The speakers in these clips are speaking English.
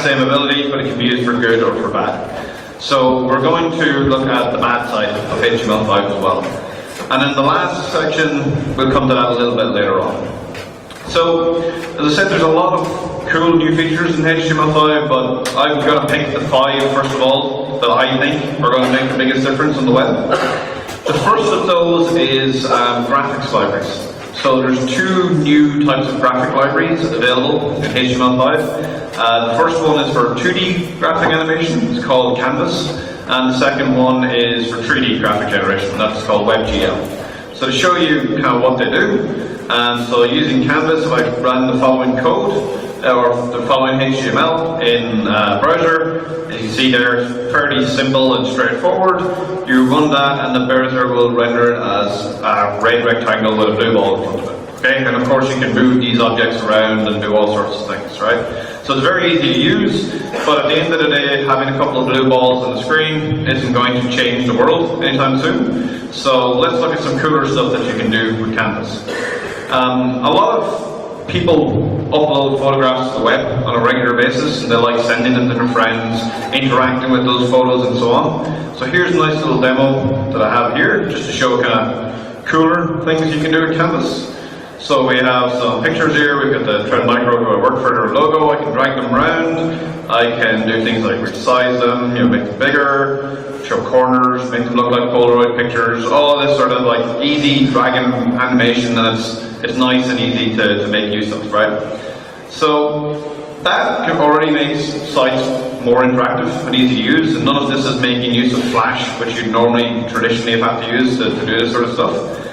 same ability, but it can be used for good or for bad. So we're going to look at the bad side of HTML5 as well. And in the last section, we'll come to that a little bit later on. So, as I said, there's a lot of cool new features in HTML5, but I've got to pick the 5, first of all, that I think are going to make the biggest difference on the web. The first of those is graphics libraries. So there's 2 new types of graphic libraries available in HTML5. The first one is for 2D graphic animation, it's called Canvas, and the second one is for 3D graphic generation, that's called WebGL. So to show you kind of what they do, so using Canvas, if I run the following code, or the following HTML in browser, as you see there, fairly simple and straightforward. You run that and the browser will render it as a red rectangle with a blue ball in front of it. Okay, and of course you can move these objects around and do all sorts of things, right? So it's very easy to use, but at the end of the day, having a couple of blue balls on the screen isn't going to change the world anytime soon. So let's look at some cooler stuff that you can do with Canvas. A lot of people upload photographs to the web on a regular basis, and they like sending them to their friends, interacting with those photos and so on. So here's a nice little demo that I have here, just to show kind of cooler things you can do with Canvas. So we have some pictures here. We've got the Trend Micro who I work for, their logo. I can drag them around. I can do things like resize them, make them bigger, show corners, make them look like Polaroid pictures, all this sort of like easy dragging animation, and it's nice and easy to make use of, right? So that already makes sites more interactive and easy to use, and none of this is making use of Flash, which you'd normally traditionally have to use to do this sort of stuff.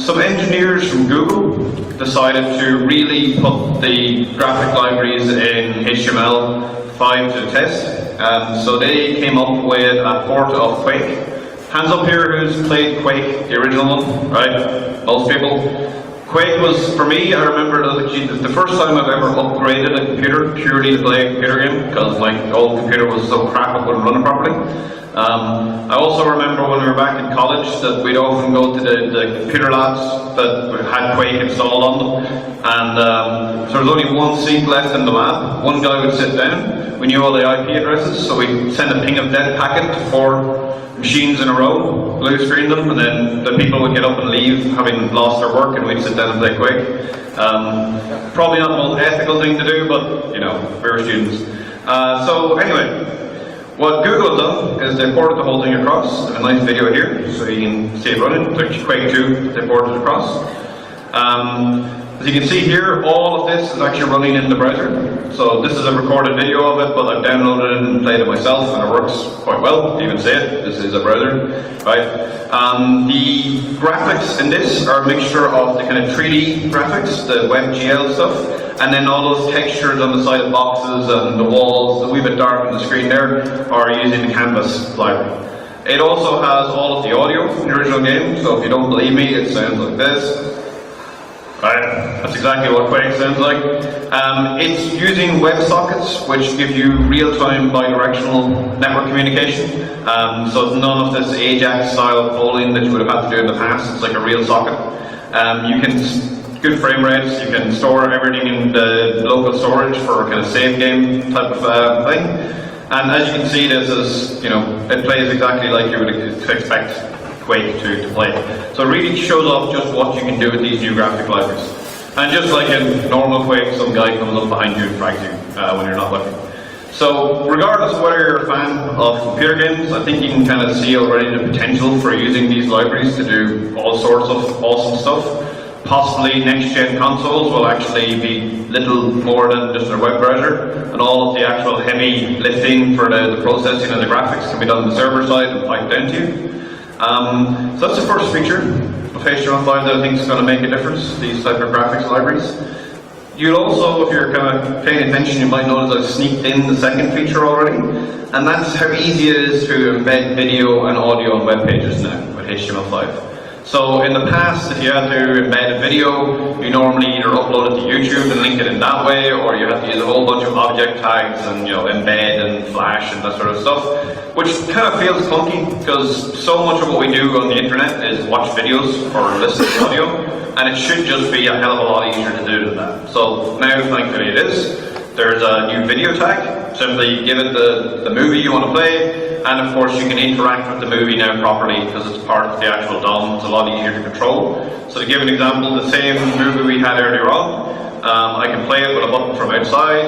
Some engineers from Google decided to really put the graphic libraries in HTML5 to the test. So they came up with a port of Quake. Hands up here who's played Quake, the original one, right? Most people. Quake was, for me, I remember the first time I've ever upgraded a computer purely to play a computer game, because my old computer was so crap it wouldn't run it properly. I also remember when we were back in college that we'd often go to the computer labs that had Quake installed on them, and so there was only one seat left in the lab. One guy would sit down, we knew all the IP addresses, so we'd send a ping of death packet to 4 machines in a row, blue screen them, and then the people would get up and leave having lost their work, and we'd sit down and play Quake. Probably not the most ethical thing to do, but we were students. So anyway, what Google have done is they ported the whole thing across. A nice video here, so you can see it running. It's Quake 2, they ported it across. As you can see here, all of this is actually running in the browser. So this is a recorded video of it, but I've downloaded it and played it myself, and it works quite well. You can see it. This is a browser, right? The graphics in this are a mixture of the kind of 3D graphics, the WebGL stuff, and then all those textures on the side of boxes and the walls, a wee bit dark on the screen there, are using the Canvas library. It also has all of the audio from the original game, so if you don't believe me, it sounds like this. Right, that's exactly what Quake sounds like. It's using WebSockets, which give you real-time bi-directional network communication. So it's none of this AJAX style polling that you would have had to do in the past. It's like a real socket. You can good frame rates. You can store everything in the local storage for a kind of save game type of thing. And as you can see, this is it plays exactly like you would expect Quake to play. So it really shows off just what you can do with these new graphic libraries. And just like in normal Quake, some guy comes up behind you and frags you when you're not looking. So regardless of whether you're a fan of computer games, I think you can kind of see already the potential for using these libraries to do all sorts of awesome stuff. Possibly next-gen consoles will actually be little more than just a web browser, and all of the actual heavy lifting for the processing of the graphics can be done on the server side and piped down to you. So that's the first feature of HTML5 that I think is going to make a difference, these type of graphics libraries. You'll also, if you're kind of paying attention, you might notice I've sneaked in the second feature already, and that's how easy it is to embed video and audio on web pages now with HTML5. So in the past, if you had to embed a video, you normally either upload it to YouTube and link it in that way, or you have to use a whole bunch of object tags and embed and flash and that sort of stuff, which kind of feels clunky because so much of what we do on the internet is watch videos or listen to audio, and it should just be a hell of a lot easier to do than that. So now, thankfully, it is. There's a new video tag. Simply give it the movie you want to play, and of course you can interact with the movie now properly because it's part of the actual DOM. It's a lot easier to control. So to give an example, the same movie we had earlier on, I can play it with a button from outside.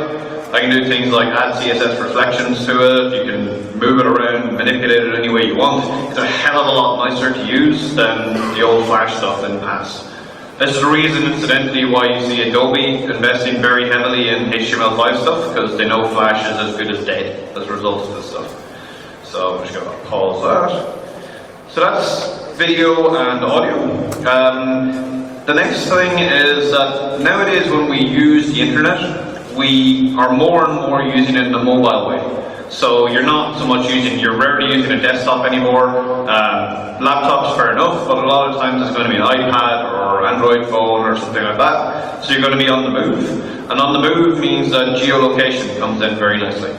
I can do things like add CSS reflections to it. You can move it around, manipulate it any way you want. It's a hell of a lot nicer to use than the old Flash stuff in the past. This is the reason, incidentally, why you see Adobe investing very heavily in HTML5 stuff, because they know Flash is as good as dead as a result of this stuff. So I'm just going to pause that. So that's video and audio. The next thing is that nowadays when we use the internet, we are more and more using it in a mobile way. So you're not so much you're rarely using a desktop anymore. Laptops, fair enough, but a lot of times it's going to be an iPad or Android phone or something like that. So you're going to be on the move. And on the move means that geolocation comes in very nicely.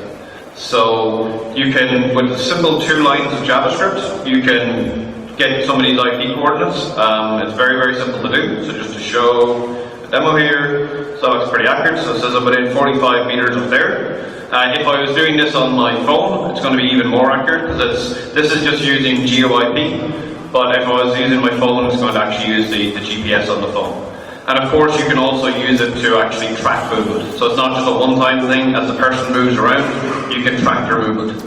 So you can, with simple 2 lines of JavaScript, you can get somebody's IP coordinates. It's very, very simple to do. So just to show a demo here, so it's pretty accurate. So it says I'm within 45 meters of there. If I was doing this on my phone, it's going to be even more accurate because this is just using GeoIP. But if I was using my phone, it's going to actually use the GPS on the phone. And of course, you can also use it to actually track movement. So it's not just a one-time thing. As the person moves around, you can track their movement.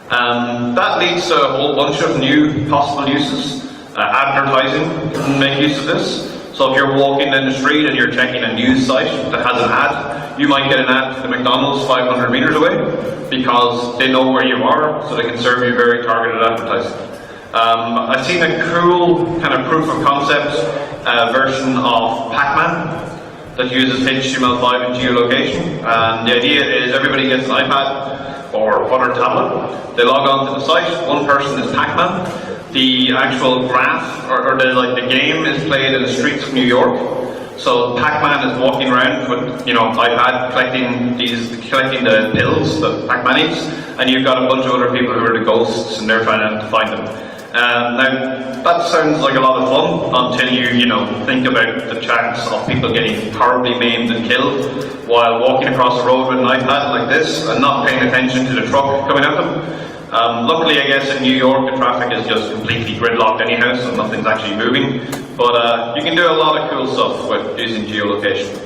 That leads to a whole bunch of new possible uses. Advertising can make use of this. So if you're walking down the street and you're checking a news site that has an ad, you might get an ad to McDonald's 500 meters away because they know where you are, so they can serve you very targeted advertising. I've seen a cool kind of proof of concept version of Pac-Man that uses HTML5 and geolocation. And the idea is everybody gets an iPad or other tablet. They log on to the site. One person is Pac-Man. The actual graph or the game is played in the streets of New York. So Pac-Man is walking around with iPad collecting the pills that Pac-Man eats, and you've got a bunch of other people who are the ghosts, and they're trying to find them. Now that sounds like a lot of fun until you think about the chance of people getting horribly maimed and killed while walking across the road with an iPad like this and not paying attention to the truck coming at them. Luckily, I guess in New York the traffic is just completely gridlocked anyhow, so nothing's actually moving. But you can do a lot of cool stuff with using geolocation.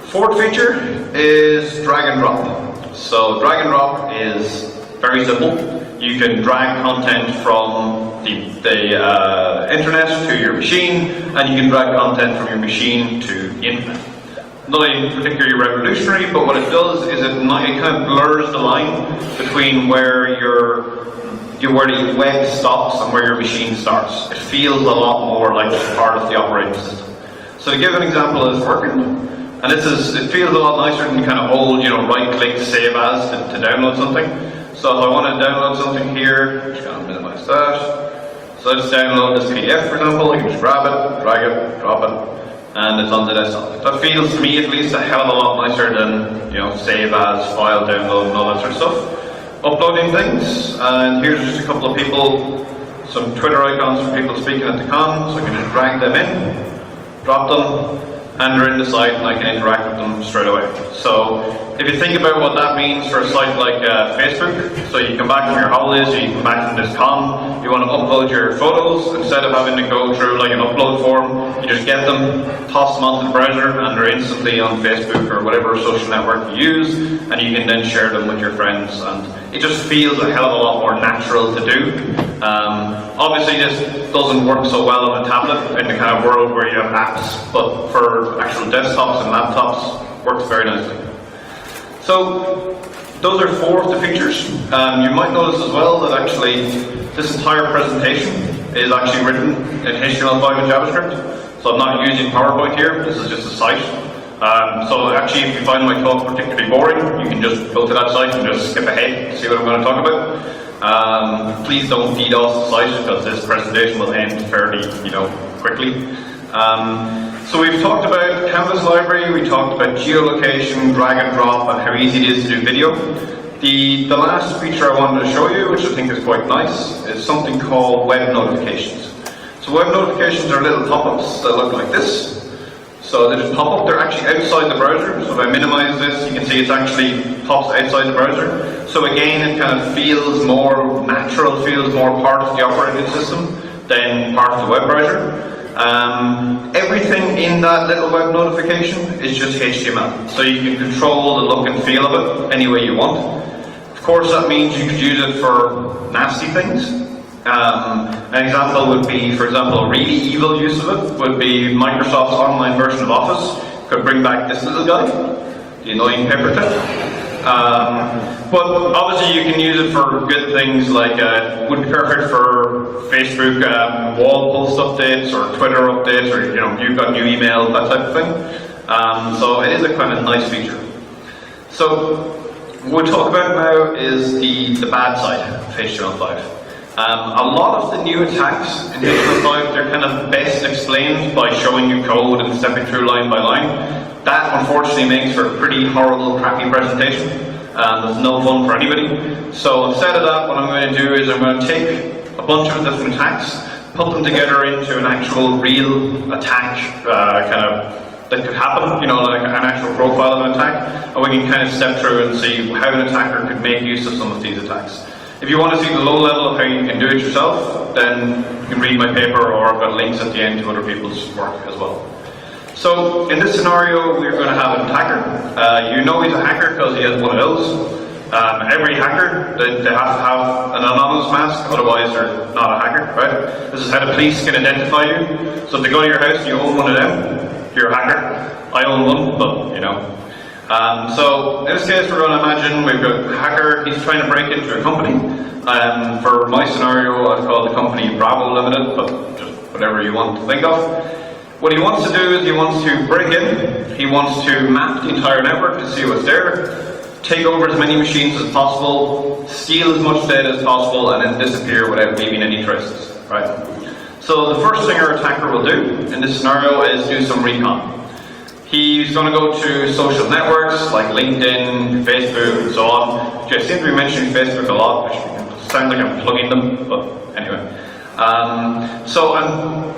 Fourth feature is drag and drop. So drag and drop is very simple. You can drag content from the internet to your machine, and you can drag content from your machine to the internet. Nothing particularly revolutionary, but what it does is it kind of blurs the line between where the web stops and where your machine starts. It feels a lot more like it's part of the operating system. So to give an example of this working, and it feels a lot nicer than kind of old, right-click save as to download something. So if I want to download something here, I'm just going to minimize that. So let's download this PDF, for example. I can just grab it, drag it, drop it, and it's on the desktop. That feels, to me at least, a hell of a lot nicer than save as, file, download, and all that sort of stuff. Uploading things, and here's just a couple of people, some Twitter icons for people speaking at the con, so I can just drag them in, drop them, and they're in the site and I can interact with them straight away. So if you think about what that means for a site like Facebook, so you come back from your holidays, or you come back from this con, you want to upload your photos, instead of having to go through like an upload form, you just get them, toss them onto the browser, and they're instantly on Facebook or whatever social network you use, and you can then share them with your friends, and it just feels a hell of a lot more natural to do. Obviously this doesn't work so well on a tablet in the kind of world where you have apps, but for actual desktops and laptops, works very nicely. So those are 4 of the features. You might notice as well that actually this entire presentation is actually written in HTML5 and JavaScript. So I'm not using PowerPoint here, this is just a site. So actually if you find my talk particularly boring, you can just go to that site and just skip ahead to see what I'm going to talk about. Please don't DDoS the site because this presentation will end fairly quickly. So we've talked about Canvas library, we talked about geolocation, drag and drop, and how easy it is to do video. The last feature I wanted to show you, which I think is quite nice, is something called web notifications. So web notifications are little pop-ups that look like this. So they just pop up, they're actually outside the browser. So if I minimize this, you can see it's actually pops outside the browser. So again, it kind of feels more natural, feels more part of the operating system than part of the web browser. Everything in that little web notification is just HTML. So you can control the look and feel of it any way you want. Of course, that means you could use it for nasty things. An example would be, for example, a really evil use of it would be Microsoft's online version of Office could bring back this little guy, the annoying paper tip. But obviously you can use it for good things like, would be perfect for Facebook wall post updates or Twitter updates, or you've got new email, that type of thing. So it is a kind of nice feature. So what we'll talk about now is the bad side of HTML5. A lot of the new attacks in HTML5, they're kind of best explained by showing you code and stepping through line by line. That unfortunately makes for a pretty horrible, crappy presentation. There's no fun for anybody. So instead of that, what I'm going to do is I'm going to take a bunch of different attacks, put them together into an actual real attack that could happen, like an actual profile of an attack, and we can kind of step through and see how an attacker could make use of some of these attacks. If you want to see the low level of how you can do it yourself, then you can read my paper, or I've got links at the end to other people's work as well. So in this scenario, we're going to have an attacker. You know he's a hacker because he has one of those. Every hacker, they have to have an anonymous mask, otherwise they're not a hacker, right? This is how the police can identify you. So if they go to your house and you own one of them, you're a hacker. I own one, but so in this case, we're going to imagine we've got a hacker. He's trying to break into a company. For my scenario, I've called the company Bravo Limited, but just whatever you want to think of. What he wants to do is he wants to break in. He wants to map the entire network to see what's there, take over as many machines as possible, steal as much data as possible, and then disappear without leaving any traces. Right. So the first thing our attacker will do in this scenario is do some recon. He's going to go to social networks like LinkedIn, Facebook, and so on. Which I seem to be mentioning Facebook a lot, which sounds like I'm plugging them, but anyway.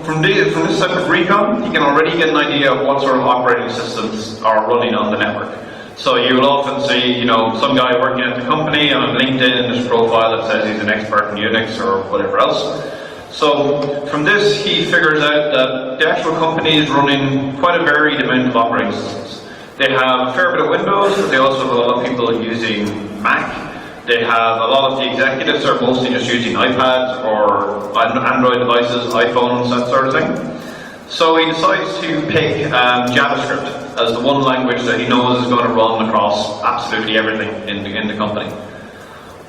From this type of recon, you can already get an idea of what sort of operating systems are running on the network. So you will often see, some guy working at the company, and on LinkedIn in his profile that says he's an expert in Unix or whatever else. So from this, he figures out that the actual company is running quite a varied amount of operating systems. They have a fair bit of Windows, but they also have a lot of people using Mac. They have a lot of the executives are mostly just using iPads or Android devices, iPhones, that sort of thing. So he decides to pick JavaScript as the one language that he knows is going to run across absolutely everything in the company.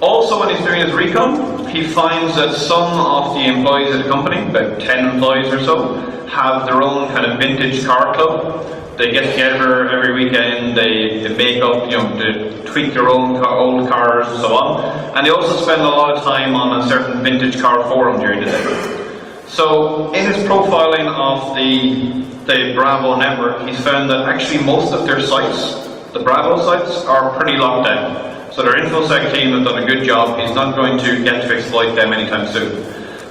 Also, when he's doing his recon, he finds that some of the employees at the company, about 10 employees or so, have their own kind of vintage car club. They get together every weekend, they make up, they tweak their own old cars and so on. And they also spend a lot of time on a certain vintage car forum during the day. So in his profiling of the Bravo network, he's found that actually most of their sites, the Bravo sites, are pretty locked down. So their infosec team have done a good job. He's not going to get to exploit them anytime soon.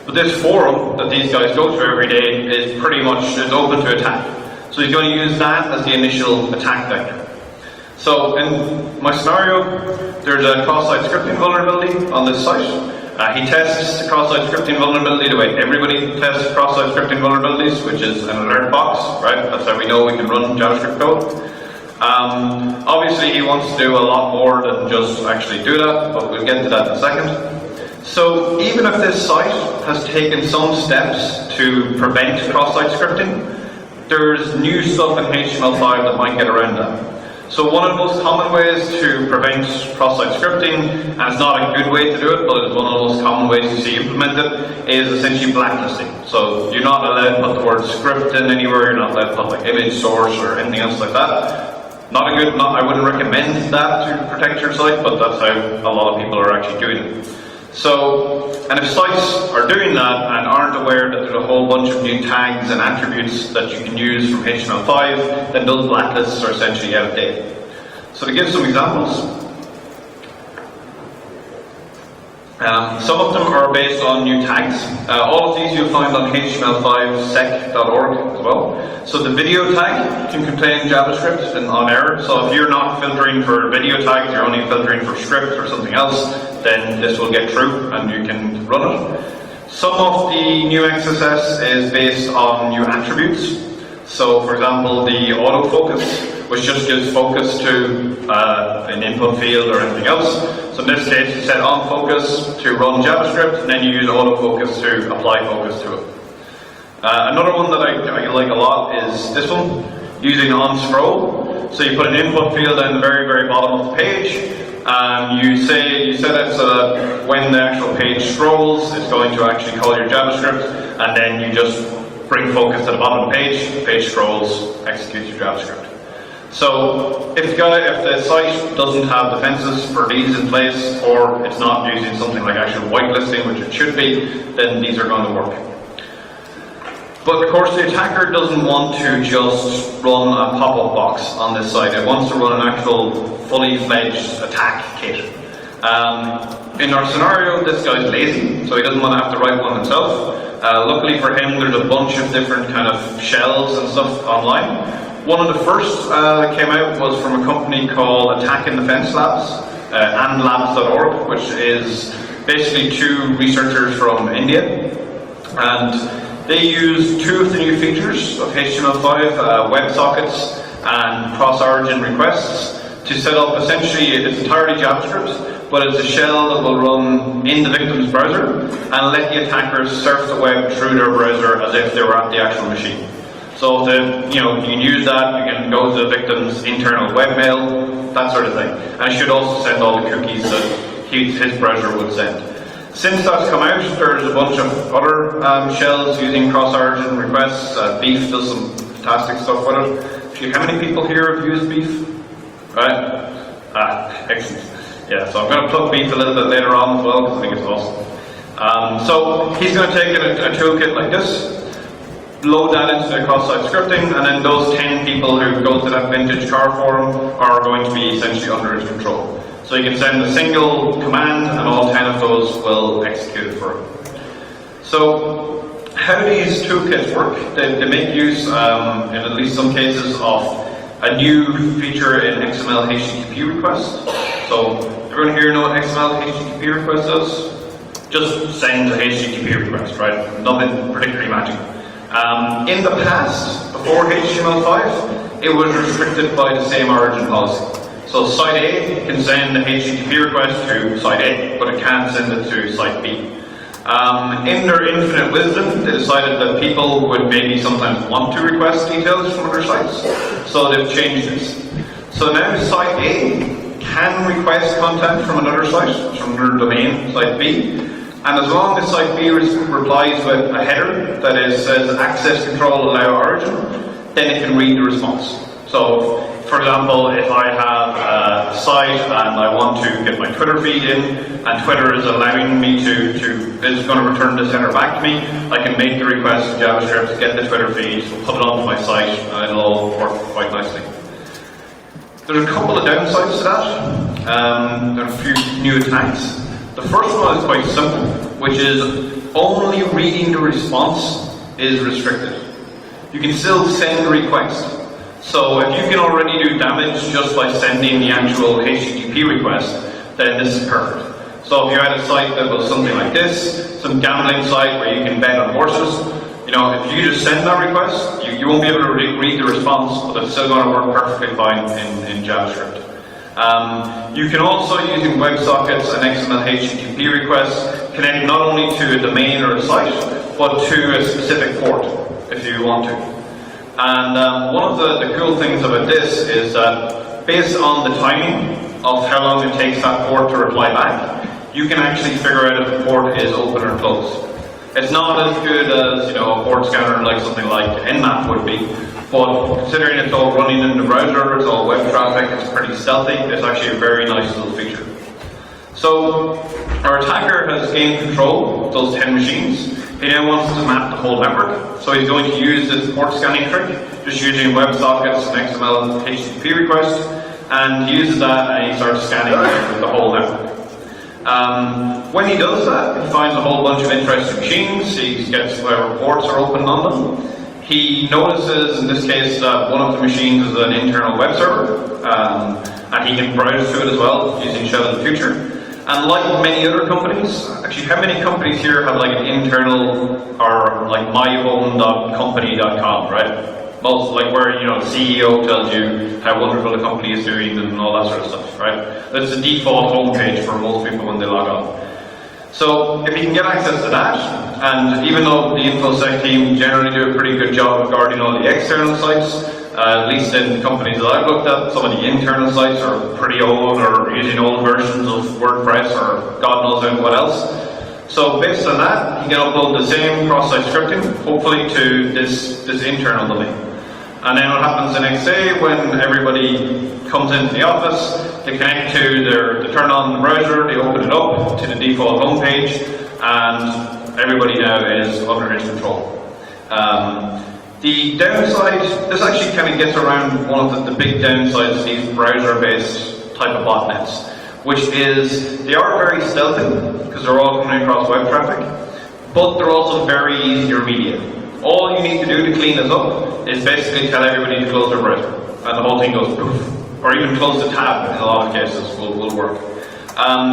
But this forum that these guys go through every day is pretty much open to attack. So he's going to use that as the initial attack vector. So in my scenario, there's a cross-site scripting vulnerability on this site. He tests the cross-site scripting vulnerability the way everybody tests cross-site scripting vulnerabilities, which is an alert box, right? That's how we know we can run JavaScript code. Obviously he wants to do a lot more than just actually do that, but we'll get to that in a second. So even if this site has taken some steps to prevent cross-site scripting, there's new stuff in HTML5 that might get around that. So one of the most common ways to prevent cross-site scripting, and it's not a good way to do it, but it's one of the most common ways to see implemented, is essentially blacklisting. So you're not allowed to put the word script in anywhere, you're not allowed to put like image source or anything else like that. I wouldn't recommend that to protect your site, but that's how a lot of people are actually doing it. So, and if sites are doing that and aren't aware that there's a whole bunch of new tags and attributes that you can use from HTML5, then those blacklists are essentially outdated. So to give some examples, Some of them are based on new tags. All of these you'll find on HTML5sec.org as well. So the video tag can contain JavaScript and on error. So if you're not filtering for video tags, you're only filtering for script or something else, then this will get through and you can run it. Some of the new XSS is based on new attributes. So for example, the autofocus, which just gives focus to an input field or anything else. So in this case, you set on focus to run JavaScript, and then you use autofocus to apply focus to it. Another one that I like a lot is this one, using on scroll. So you put an input field down the very, very bottom of the page, and you set it so that when the actual page scrolls, it's going to actually call your JavaScript, and then you just bring focus to the bottom of the page scrolls, executes your JavaScript. So if the site doesn't have defenses for these in place, or it's not using something like actual whitelisting, which it should be, then these are going to work. But of course the attacker doesn't want to just run a pop-up box on this site. It wants to run an actual fully fledged attack kit. In our scenario, this guy's lazy, so he doesn't want to have to write one himself. Luckily for him, there's a bunch of different kind of shells and stuff online. One of the first that came out was from a company called Attack and Defense Labs, andlabs.org, which is basically two researchers from India. And they use two of the new features of HTML5, WebSockets and cross-origin requests, to set up essentially, it's entirely JavaScript, but it's a shell that will run in the victim's browser and let the attackers surf the web through their browser as if they were at the actual machine. So you can use that, you can go to the victim's internal webmail, that sort of thing. And it should also send all the cookies that his browser would send. Since that's come out, there's a bunch of other shells using cross-origin requests. Beef does some fantastic stuff with it. Actually, how many people here have used Beef? Right? Excellent. Yeah, so I'm going to plug Beef a little bit later on as well, because I think it's awesome. So he's going to take a toolkit like this, load that into the cross-site scripting, and then those 10 people who go to that vintage car forum are going to be essentially under his control. So you can send a single command and all 10 of those will execute it for him. So how do these toolkits work? They make use, in at least some cases, of a new feature in XML HTTP request. So everyone here know what XML HTTP request does? Just send a HTTP request, right? Nothing particularly magic. In the past, before HTML5, it was restricted by the same origin policy. So site A can send a HTTP request to site A, but it can't send it to site B. In their infinite wisdom, they decided that people would maybe sometimes want to request details from other sites, so they've changed this. So now site A can request content from another site, from their domain, site B, and as long as site B replies with a header that says access control allow origin, then it can read the response. So, for example, if I have a site and I want to get my Twitter feed in, and Twitter is allowing me is going to return this header back to me, I can make the request in JavaScript, get the Twitter feed, put it onto my site, and it'll all work quite nicely. There's a couple of downsides to that. There are a few new attacks. The first one is quite simple, which is only reading the response is restricted. You can still send a request. So if you can already do damage just by sending the actual HTTP request, then this is perfect. So if you had a site that was something like this, some gambling site where you can bet on horses, if you just send that request, you won't be able to read the response, but it's still going to work perfectly fine in JavaScript. You can also, using WebSockets and XML HTTP requests, connect not only to a domain or a site, but to a specific port, if you want to. And one of the cool things about this is that based on the timing of how long it takes that port to reply back, you can actually figure out if the port is open or closed. It's not as good as a port scanner like something like Nmap would be, but considering it's all running in the browser, it's all web traffic, it's pretty stealthy, it's actually a very nice little feature. So our attacker has gained control of those 10 machines. He now wants to map the whole network, so he's going to use this port scanning trick, just using WebSockets and XML HTTP request, and he uses that and he starts scanning the whole network. When he does that, he finds a whole bunch of interesting machines. He gets where reports are open on them. He notices, in this case, that one of the machines is an internal web server, and he can browse to it as well using Shell in the future. And like many other companies, actually, how many companies here have like an internal or like myhome.company.com, right? Most, like where, you know, the CEO tells you how wonderful the company is doing and all that sort of stuff, right? That's the default homepage for most people when they log on. So if you can get access to that, and even though the infosec team generally do a pretty good job of guarding all the external sites, at least in companies that I've looked at, some of the internal sites are pretty old or using old versions of WordPress or God knows what else. So based on that, you can upload the same cross-site scripting, hopefully to this internal domain. And then what happens the next day when everybody comes into the office, they connect to they turn on the browser, they open it up to the default homepage, and everybody now is under his control. The downside, this actually kind of gets around one of the big downsides of these browser-based type of botnets, which is they are very stealthy because they're all coming across web traffic, but they're also very easy to remediate. All you need to do to clean this up is basically tell everybody to close their browser, and the whole thing goes poof. Or even close the tab in a lot of cases will work.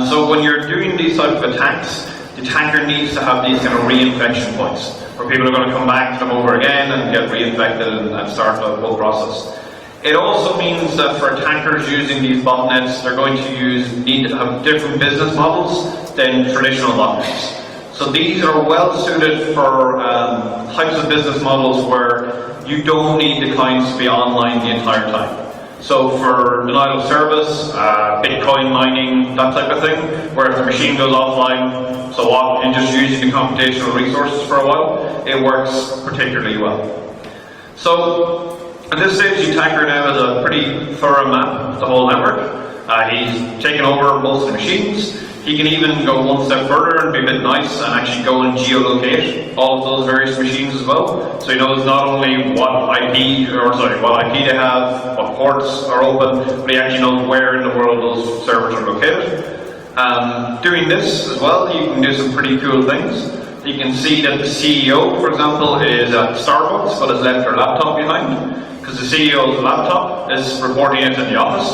So when you're doing these type of attacks, the attacker needs to have these kind of reinfection points, where people are going to come back to them over again and get reinfected and start the whole process. It also means that for attackers using these botnets, they're going to need to have different business models than traditional botnets. So these are well suited for types of business models where you don't need the clients to be online the entire time. So for denial of service, Bitcoin mining, that type of thing, where if the machine goes offline, so what, and just using the computational resources for a while, it works particularly well. So at this stage, the attacker now has a pretty thorough map of the whole network. He's taken over most of the machines. He can even go one step further and be a bit nice and actually go and geolocate all of those various machines as well. So he knows not only what IP they have, what ports are open, but he actually knows where in the world those servers are located. Doing this as well, you can do some pretty cool things. You can see that the CEO, for example, is at Starbucks but has left her laptop behind, because the CEO's laptop is reporting it in the office.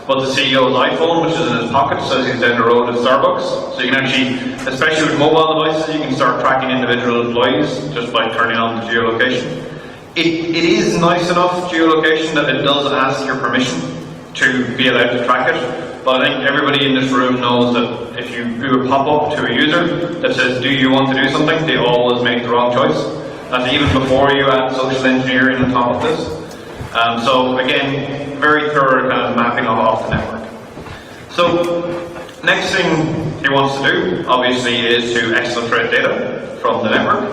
But the CEO's iPhone, which is in his pocket, says he's down the road at Starbucks. So you can actually, especially with mobile devices, you can start tracking individual employees just by turning on the geolocation. It is nice enough geolocation that it does ask your permission to be allowed to track it. But I think everybody in this room knows that if you do a pop-up to a user that says, do you want to do something, they always make the wrong choice. That's even before you add social engineering on top of this. So again, very thorough kind of mapping off the network. So next thing he wants to do, obviously, is to exfiltrate data from the network.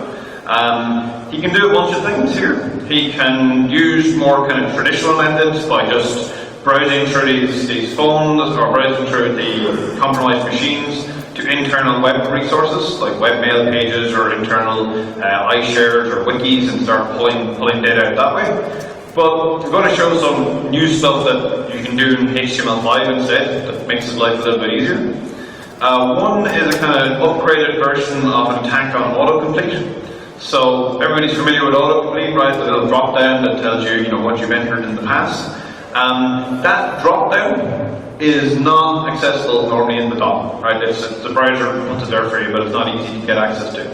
He can do a bunch of things here. He can use more kind of traditional methods by just browsing through these phones or browsing through the compromised machines to internal web resources like webmail pages or internal iShares or wikis and start pulling data out that way. But we're going to show some new stuff that you can do in HTML5 instead that makes his life a little bit easier. One is a kind of upgraded version of an attack on autocomplete. So everybody's familiar with autocomplete, right? The little drop down that tells you, what you've entered in the past. That drop down is not accessible normally in the DOM, right? The browser puts it there for you, but it's not easy to get access to.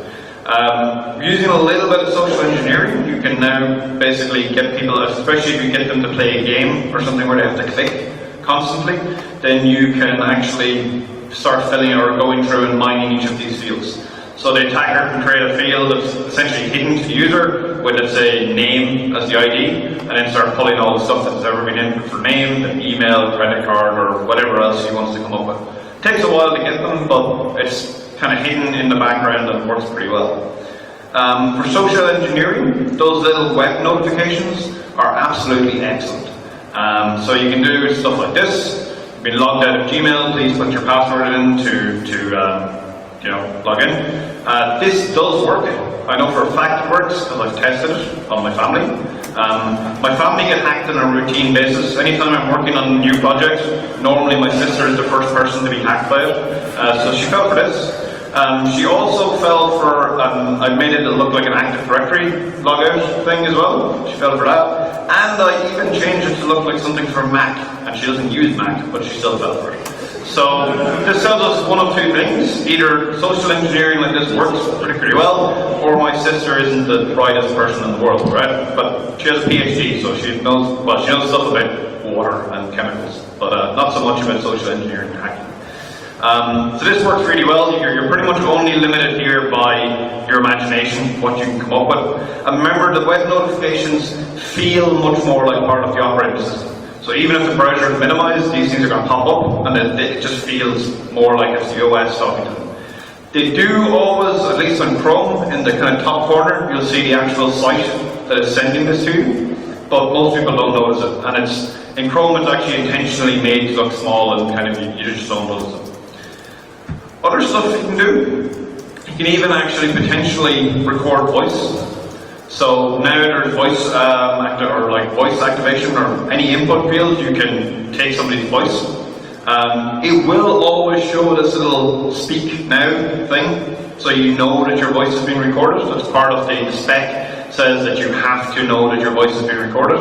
Using a little bit of social engineering, you can now basically get people, especially if you get them to play a game or something where they have to click constantly, then you can actually start filling or going through and mining each of these fields. So the attacker can create a field that's essentially hidden to the user with, let's say, name as the ID, and then start pulling all the stuff that's ever been input for name, the email, credit card, or whatever else he wants to come up with. It takes a while to get them, but it's kind of hidden in the background and works pretty well. For social engineering, those little web notifications are absolutely excellent. So you can do stuff like this. You've been logged out of Gmail, please put your password in to log in. This does work. I know for a fact it works because I've tested it on my family. My family get hacked on a routine basis. Anytime I'm working on a new project, normally my sister is the first person to be hacked by it. So she fell for this. She also fell for, I made it to look like an Active Directory logout thing as well. She fell for that. And I even changed it to look like something for Mac. And she doesn't use Mac, but she still fell for it. So this tells us one of two things. Either social engineering like this works pretty well, or my sister isn't the brightest person in the world, right? But she has a PhD, so she knows, well, she knows stuff about water and chemicals, but not so much about social engineering and hacking. So this works really well. You're pretty much only limited here by your imagination, what you can come up with. And remember, the web notifications feel much more like part of the operating system. So even if the browser is minimized, these things are going to pop up, and it just feels more like it's the OS talking to them. They do always, at least on Chrome, in the kind of top corner, you'll see the actual site that is sending this to you, but most people don't notice it. And in Chrome, it's actually intentionally made to look small, and kind of you just don't notice it. Other stuff you can do, you can even actually potentially record voice. So now there's voice voice activation or any input field, you can take somebody's voice. It will always show this little speak now thing, so you know that your voice is being recorded. That's part of the spec, says that you have to know that your voice is being recorded.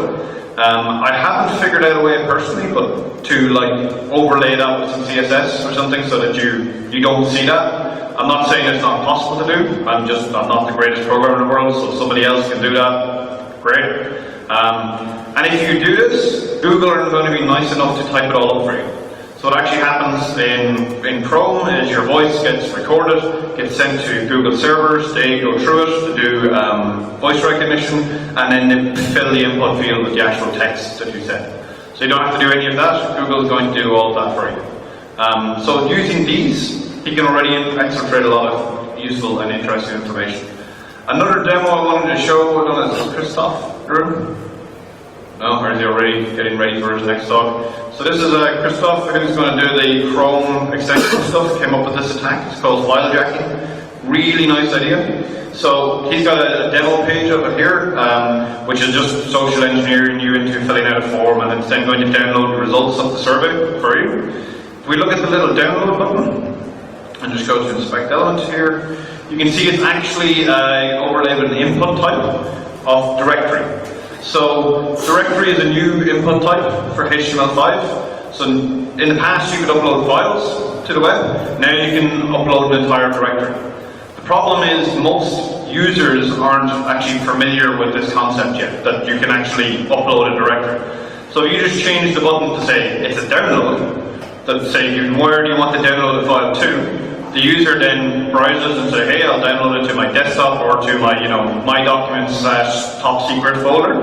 I haven't figured out a way personally, but to like overlay that with some CSS or something so that you don't see that. I'm not saying it's not possible to do. I'm not the greatest programmer in the world, so if somebody else can do that, great. And if you do this, Google are going to be nice enough to type it all up for you. So what actually happens in Chrome is your voice gets recorded, gets sent to Google servers, they go through it to do voice recognition, and then they fill the input field with the actual text that you send. So you don't have to do any of that. Google's going to do all of that for you. So using these, you can already exfiltrate a lot of useful and interesting information. Another demo I wanted to show, I don't know, is Christoph Drew? No, or is he already getting ready for his next talk? So this is Christoph who's going to do the Chrome extension stuff, came up with this attack. It's called file jacking. Really nice idea. So he's got a demo page over here, which is just social engineering you into filling out a form, and it's then going to download the results of the survey for you. If we look at the little download button, and just go to inspect elements here, you can see it's actually overlaid with an input type of directory. So directory is a new input type for HTML5. So in the past you could upload files to the web. Now you can upload an entire directory. The problem is most users aren't actually familiar with this concept yet, that you can actually upload a directory. So you just change the button to say it's a download, that say where do you want to download the file to. The user then browses and says, hey, I'll download it to my desktop or to my, my documents / top secret folder,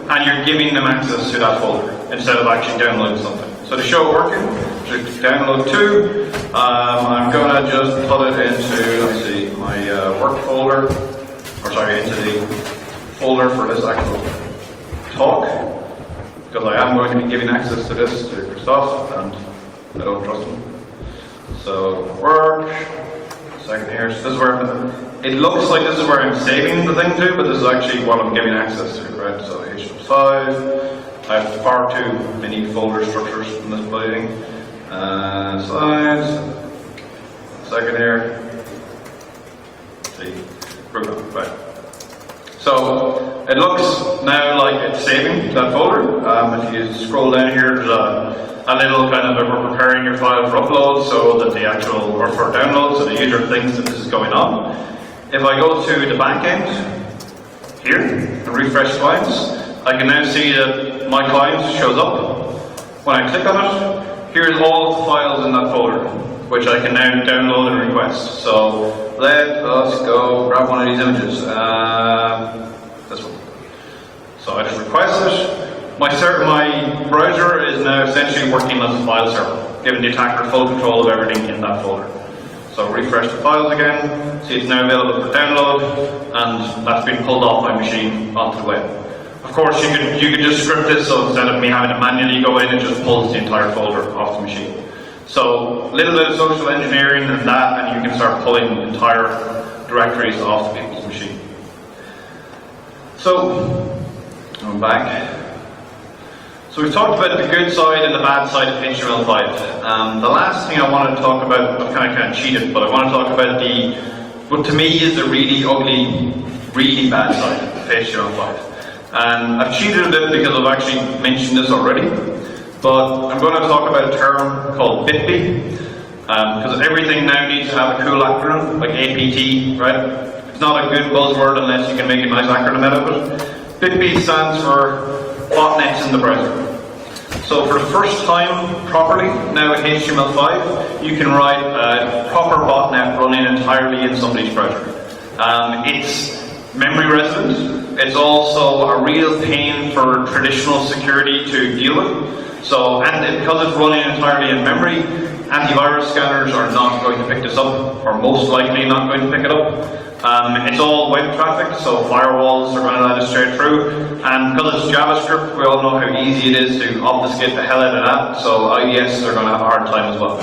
and you're giving them access to that folder instead of actually downloading something. So to show it working, just download to. I'm gonna just put it into, let's see, my work folder, into the folder for this actual talk, because I am going to be giving access to this to Christoph, and I don't trust him. So work, second here, so this is where, it looks like this is where I'm saving the thing to, but this is actually what I'm giving access to, right? So HTML5, I have far too many folder structures in this building. Slides, second here, see, BruCON, right. So it looks now like it's saving that folder. If you scroll down here, there's a little kind of, we're preparing your file for upload so that the actual, or for download, so the user thinks that this is going on. If I go to the back end, here, and refresh clients, I can now see that my client shows up. When I click on it, here's all of the files in that folder, which I can now download and request. So let us go grab one of these images. This one. So I just request it. My browser is now essentially working as a file server, giving the attacker full control of everything in that folder. So refresh the files again, see it's now available for download, and that's been pulled off my machine onto the web. Of course, you could just script this so instead of me having to manually go in, it just pulls the entire folder off the machine. So a little bit of social engineering and that, and you can start pulling entire directories off the people's machine. So I'm back. So we've talked about the good side and the bad side of HTML5. The last thing I wanted to talk about, I've kind of cheated, but I want to talk about what to me is the really ugly, really bad side of HTML5. And I've cheated a bit because I've actually mentioned this already, but I'm going to talk about a term called bitby, because everything now needs to have a cool acronym, like APT, right? It's not a good buzzword unless you can make a nice acronym out of it. bitby stands for botnets in the browser. So for the first time properly, now with HTML5, you can write a proper botnet running entirely in somebody's browser. It's memory resident. It's also a real pain for traditional security to deal with. So, and because it's running entirely in memory, antivirus scanners are not going to pick this up, or most likely not going to pick it up. It's all web traffic, so firewalls are going to let it straight through. And because it's JavaScript, we all know how easy it is to obfuscate the hell out of that, so IDS are going to have a hard time as well.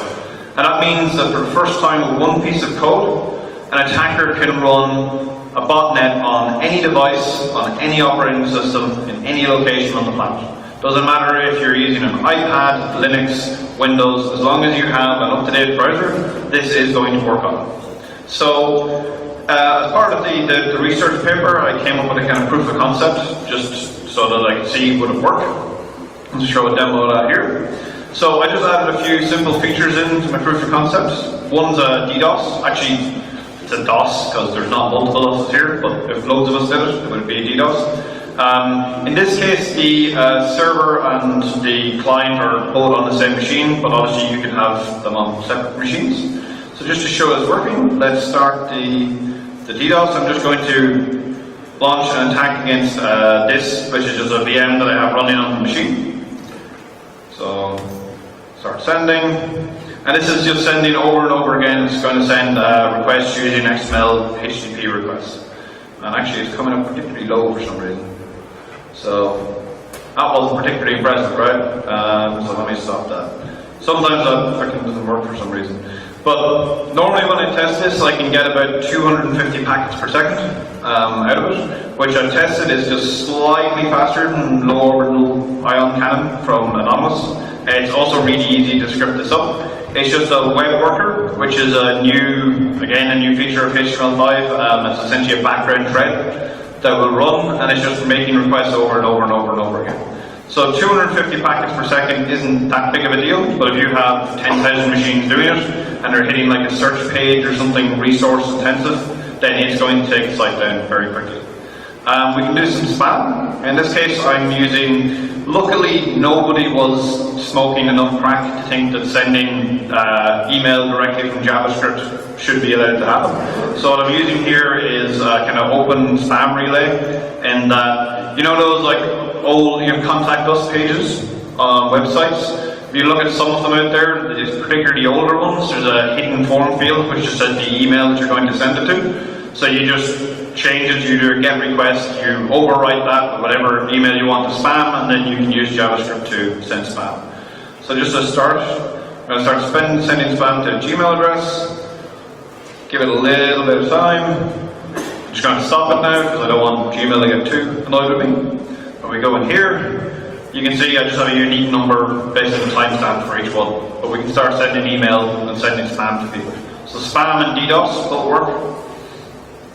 And that means that for the first time with one piece of code, an attacker can run a botnet on any device, on any operating system, in any location on the planet. Doesn't matter if you're using an iPad, Linux, Windows, as long as you have an up-to-date browser, this is going to work on it. So, as part of the research paper, I came up with a kind of proof of concept, just so that I could see would it work. I'll show a demo of that here. So I just added a few simple features into my proof of concept. One's a DDoS. Actually, it's a DOS because there's not multiple of us here, but if loads of us did it, it would be a DDoS. In this case, the server and the client are both on the same machine, but obviously you can have them on separate machines. So just to show it's working, let's start the DDoS. I'm just going to launch an attack against this, which is just a VM that I have running on the machine. So start sending, and this is just sending over and over again. It's going to send requests using XML HTTP requests. And actually it's coming up particularly low for some reason. So that wasn't particularly impressive, right? So let me stop that. Sometimes that freaking doesn't work for some reason. But normally when I test this, I can get about 250 packets per second out of it, which I've tested is just slightly faster than low orbital ion cannon from Anonymous. It's also really easy to script this up. It's just a web worker, which is a new feature of HTML5. It's essentially a background thread that will run, and it's just making requests over and over and over and over again. So 250 packets per second isn't that big of a deal, but if you have 10,000 machines doing it, and they're hitting like a search page or something resource intensive, then it's going to take the site down very quickly. We can do some spam. In this case, I'm using, luckily nobody was smoking enough crack to think that sending email directly from JavaScript should be allowed to happen. So what I'm using here is a kind of open spam relay, and you know those like old contact us pages on websites? If you look at some of them out there, particularly the older ones, there's a hidden form field which just says the email that you're going to send it to. So you just change it, you do a get request, you overwrite that with whatever email you want to spam, and then you can use JavaScript to send spam. So just to start, I'm going to start sending spam to a Gmail address. Give it a little bit of time. I'm just going to stop it now because I don't want Gmail to get too annoyed with me. When we go in here, you can see I just have a unique number based on the timestamp for each one, but we can start sending email and sending spam to people. So spam and DDoS both work.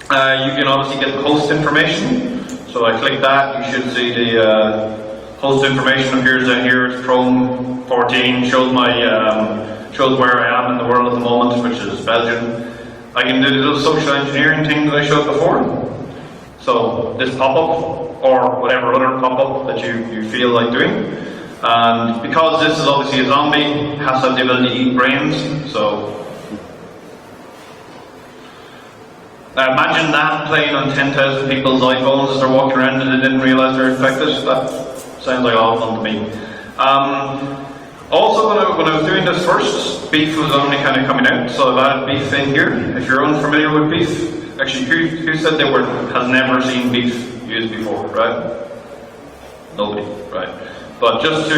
You can obviously get the host information. So I click that, you should see the host information appears down here. It's Chrome 14, shows where I am in the world at the moment, which is Belgium. I can do the little social engineering thing that I showed before. So this pop-up, or whatever other pop-up that you feel like doing. And because this is obviously a zombie, it has to have the ability to eat brains, so imagine that playing on 10,000 people's iPhones as they're walking around and they didn't realise they're infected. That sounds like a lot of fun to me. Also, when I was doing this first, beef was only kind of coming out, so I've added beef in here. If you're unfamiliar with beef, actually, who said they has never seen beef used before, right? Nobody, right? But just to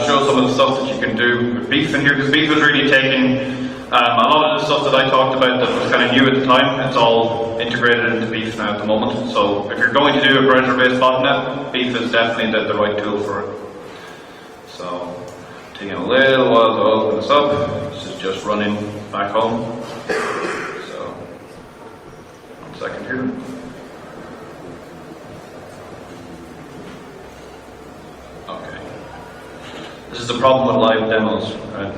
show some of the stuff that you can do with beef in here, because beef is really taking A lot of the stuff that I talked about that was kind of new at the time, it's all integrated into Beef now at the moment. So if you're going to do a browser-based botnet, Beef is definitely the right tool for it. So, taking a little while to open this up. This is just running back home. So, 1 second here. Okay. This is the problem with live demos, right?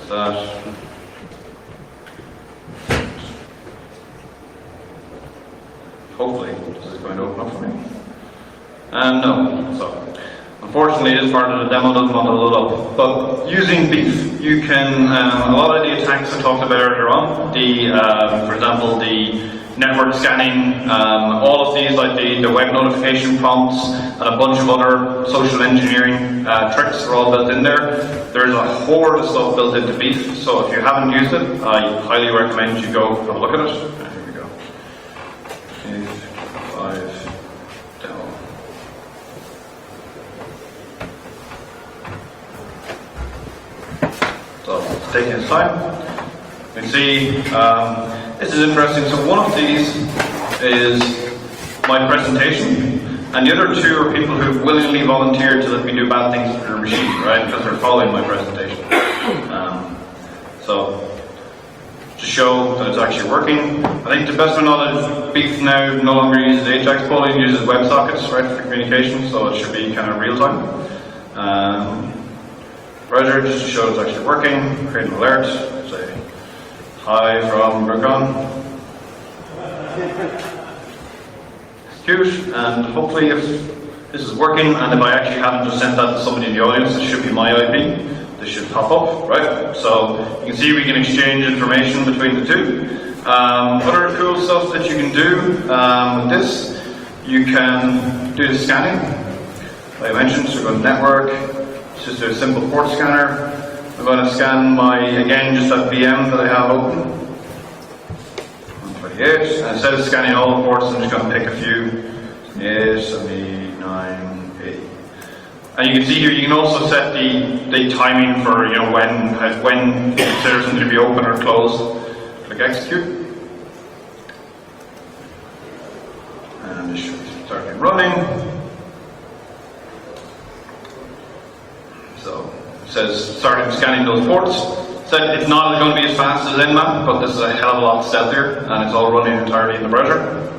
That. Hopefully, this is going to open up for me. No. So, unfortunately, this part of the demo doesn't want to load up. But using Beef, you can, a lot of the attacks I talked about earlier on, for example, the network scanning, all of these, like the web notification prompts, and a bunch of other social engineering tricks are all built in there. There's a horde of stuff built into Beef, so if you haven't used it, I highly recommend you go have a look at it. Here we go. Beef 5 demo. So it's taking its time. You can see this is interesting. So one of these is my presentation, and the other two are people who've willingly volunteered to let me do bad things to their machine, right? Because they're following my presentation. So to show that it's actually working, I think to the best of my knowledge, Beef now no longer uses Ajax polling, uses WebSockets, right, for communication. So it should be kind of real time. Browser just to show it's actually working. Create an alert. Say hi from BruCON. Execute, and hopefully if this is working, and if I actually haven't just sent that to somebody in the audience, it should be my IP. This should pop up, right? So you can see we can exchange information between the two. Other cool stuff that you can do with this, you can do the scanning. Like I mentioned, so go to network, just do a simple port scanner. I'm going to scan again, just that VM that I have open. 128, and instead of scanning all the ports, I'm just going to pick a few. 8, 79, 80. And you can see here, you can also set the timing for, when you consider something to be open or closed. Click execute. And this should start running. So it says starting scanning those ports. Said it's not going to be as fast as Nmap, but this is a hell of a lot stealthier, and it's all running entirely in the browser.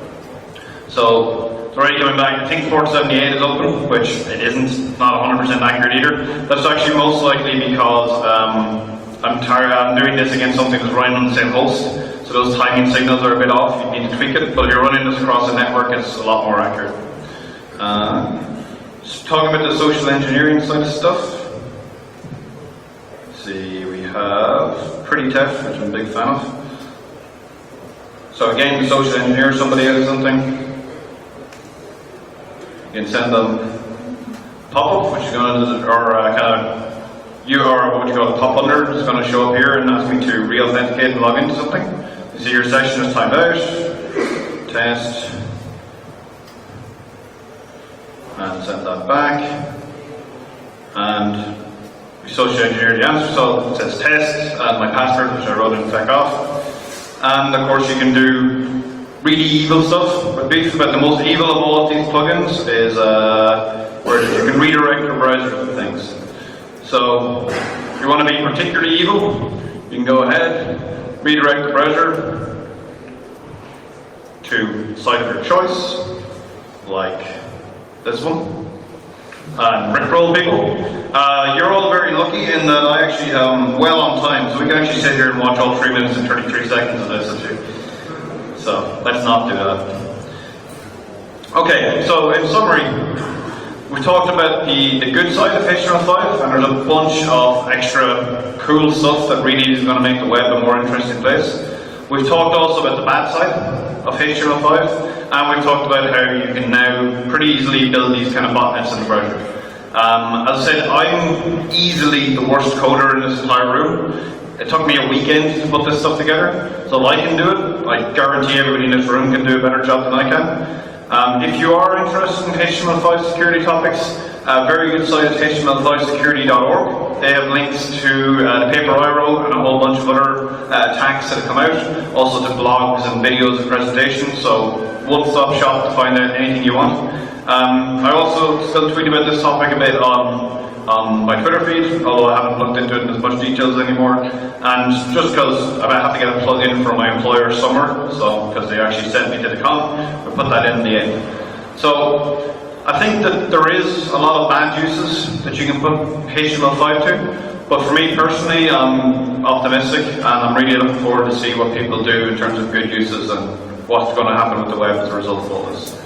So it's already coming back. I think port 78 is open, which it isn't. Not 100% accurate either. That's actually most likely because I'm doing this against something that's running on the same host, so those timing signals are a bit off. You need to tweak it, but if you're running this across a network, it's a lot more accurate. Just talking about the social engineering side of stuff. See, we have Pretty Tough, which I'm a big fan of. So again, the social engineer somebody has something. You can send them pop-up, which is going to, what you call a pop under, is going to show up here and ask me to re-authenticate and log into something. You see your session is timed out. Test. And send that back. And we social engineered the answer, so it says test, and my password, which I wrote in FEC off. And of course you can do really evil stuff with Beef, but the most evil of all of these plugins is where you can redirect your browser to things. So if you want to be particularly evil, you can go ahead, redirect the browser to a site of your choice, like this one. And Rickroll people. You're all very lucky in that I actually am well on time, so we can actually sit here and watch all 3 minutes and 33 seconds of this too. So let's not do that. Okay, so in summary, we talked about the good side of HTML5, and there's a bunch of extra cool stuff that really is going to make the web a more interesting place. We've talked also about the bad side of HTML5. And we talked about how you can now pretty easily build these kind of botnets in the browser. As I said, I'm easily the worst coder in this entire room. It took me a weekend to put this stuff together, so I can do it. I guarantee everybody in this room can do a better job than I can. If you are interested in HTML5 security topics, A very good site is HTML5security.org. They have links to the paper I wrote and a whole bunch of other attacks that have come out, also to blogs and videos and presentations, so one-stop shop to find out anything you want. I also still tweet about this topic a bit on my Twitter feed, although I haven't looked into it in as much details anymore. And just because I have to get a plug-in for my employer somewhere, so because they actually sent me to the con, we put that in the end. So I think that there is a lot of bad uses that you can put HTML5 to, but for me personally, I'm optimistic and I'm really looking forward to see what people do in terms of good uses and what's going to happen with the web as a result of all this.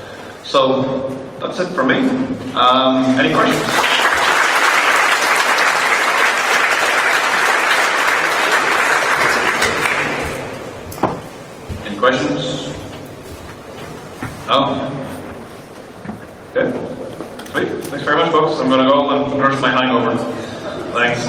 So that's it for me. Any questions? Any questions? No? Okay. Sweet. Thanks very much, folks. I'm going to go and nurse my hangover. Thanks.